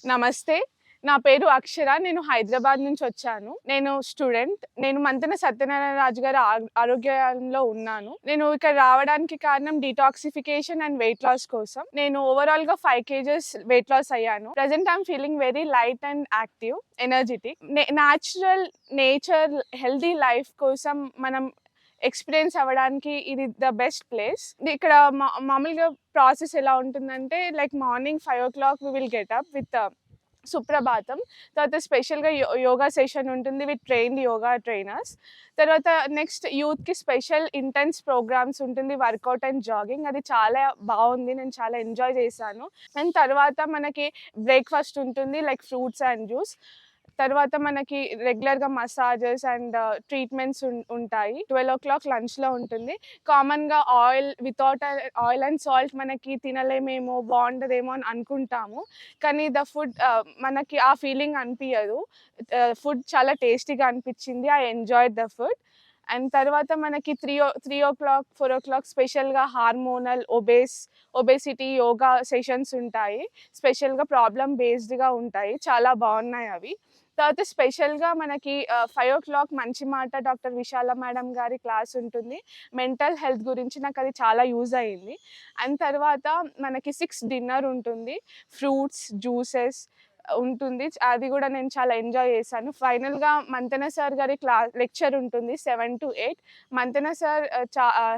నమస్తే. నా పేరు అక్షర. నేను హైదరాబాద్ నుంచి వచ్చాను. నేను స్టూడెంట్. నేను మంతెన సత్యనారాయణ రాజు గారి ఆరోగ్యంలో ఉన్నాను. నేను ఇక్కడ రావడానికి కారణం డీటాక్సిఫికేషన్ అండ్ వెయిట్ లాస్ కోసం. నేను ఓవరాల్‌గా 5 కేజెస్ వెయిట్ లాస్ అయ్యాను. Present I'm feeling very light and active, energetic. Nature, healthy life కోసం మనం ఎక్స్‌పీరియన్స్ అవ్వడానికి ఇది ద బెస్ట్ ప్లేస్. ఇక్కడ మామూలుగా ప్రాసెస్ ఎలా ఉంటుందంటే, like morning 5:00 we will get up with Suprabhatam. తర్వాత స్పెషల్‌గా యోగా సెషన్ ఉంటుంది విత్ ట్రైన్డ్ యోగా ట్రైనర్స్. తర్వాత నెక్స్ట్ యూత్‌కి స్పెషల్ ఇంటెన్స్ ప్రోగ్రామ్స్ ఉంటుంది, వర్కౌట్ అండ్ జాగింగ్. అది చాలా బావుంది. నేను చాలా ఎంజాయ్ చేశాను. అండ్ తర్వాత మనకి బ్రేక్‌ఫాస్ట్ ఉంటుంది, లైక్ ఫ్రూట్స్ అండ్ జ్యూస్. తర్వాత మనకి రెగ్యులర్‌గా మసాజెస్ అండ్ ట్రీట్మెంట్స్ ఉంటాయి. 12:00 లంచ్‌లో ఉంటుంది. కామన్‌గా వితౌట్ ఆయిల్ అండ్ సాల్ట్ మనకి తినలేమేమో, బావుండదేమో అని అనుకుంటాము. కానీ ఫుడ్ మనకి ఆ ఫీలింగ్ అనిపియదు. ఫుడ్ చాలా టేస్టీగా అనిపిచ్చింది. I enjoyed the food. And తర్వాత మనకి 4:00 స్పెషల్‌గా హార్మోనల్, ఒబేసిటీ యోగా సెషన్స్ ఉంటాయి. స్పెషల్‌గా ప్రాబ్లమ్ బేస్డ్‌గా ఉంటాయి. చాలా బావున్నాయి అవి. తర్వాత స్పెషల్‌గా మనకి 5:00 మంచి మాట డాక్టర్ విశాల మేడం గారి క్లాస్ ఉంటుంది. మెంటల్ హెల్త్ గురించి నాకది చాలా యూజ్ అయింది. అండ్ తర్వాత మనకి 6 డిన్నర్ ఉంటుంది. ఫ్రూట్స్, జ్యూసెస్ ఉంటుంది. అది గూడా నేను చాలా ఎంజాయ్ చేశాను. ఫైనల్‌గా మంతెన సార్ గారి లెక్చర్ ఉంటుంది 7-8. మంతెన సార్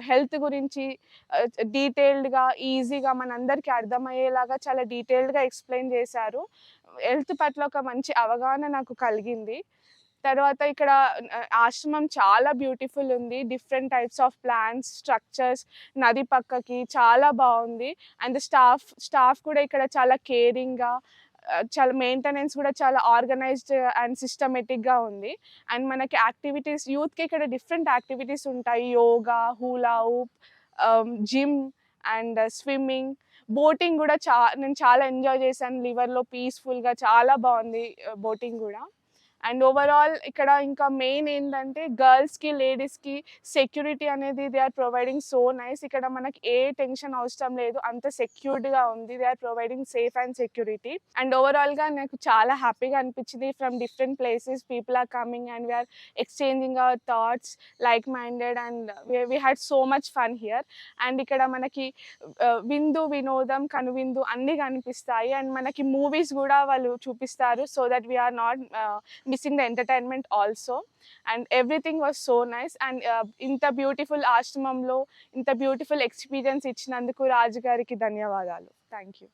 హెల్త్ గురించి డీటెయిల్డ్‌గా, ఈజీగా మనందరికీ అర్థమయ్యేలాగా చాలా డీటెయిల్డ్‌గా ఎక్స్‌ప్లెయిన్ చేశారు. హెల్త్ పట్ల ఒక మంచి అవగాహన నాకు కలిగింది. తర్వాత ఇక్కడ ఆశ్రమం చాలా బ్యూటిఫుల్ ఉంది. Different types of plants, structures, నది పక్కకి చాలా బావుంది. అండ్ స్టాఫ్ కూడా ఇక్కడ చాలా కేరింగ్‌గా, చాలా మెయింటెనెన్స్ కూడా చాలా ఆర్గనైజ్డ్ అండ్ సిస్టమేటిక్‌గా ఉంది. అండ్ మనకి యూత్‌కి ఇక్కడ డిఫరెంట్ యాక్టివిటీస్ ఉంటాయి. Yoga, hula hoop, gym and swimming, boating గూడా నేను చాలా ఎంజాయ్ చేశాను. లివర్‌లో పీస్‌ఫుల్‌గా చాలా బావుంది బోటింగ్ గూడా. అండ్ ఓవరాల్ ఇక్కడ ఇంకా మెయిన్ ఏంటంటే గర్ల్స్‌కి, లేడీస్‌కి సెక్యూరిటీ అనేది they are providing so nice. ఇక్కడ మనకి ఏ టెన్షన్ అవసరం లేదు. అంత సెక్యూర్డ్‌గా ఉంది. They are providing safe and security. And ఓవరాల్‌గా నాకు చాలా హ్యాపీగా అనిపించింది. From different places people are coming and we are exchanging our thoughts, like minded, and we had so much fun here. And ఇక్కడ మనకి విందు, వినోదం, కనువిందు అన్నీ కనిపిస్తాయి. అండ్ మనకి మూవీస్ గూడా వాళ్ళు చూపిస్తారు. So that we are not missing the entertainment also. And everything was so nice. And ఇంత బ్యూటిఫుల్ ఆశ్రమంలో ఇంత బ్యూటిఫుల్ ఎక్స్‌పీరియన్స్ ఇచ్చినందుకు రాజు గారికి ధన్యవాదాలు. Thank you.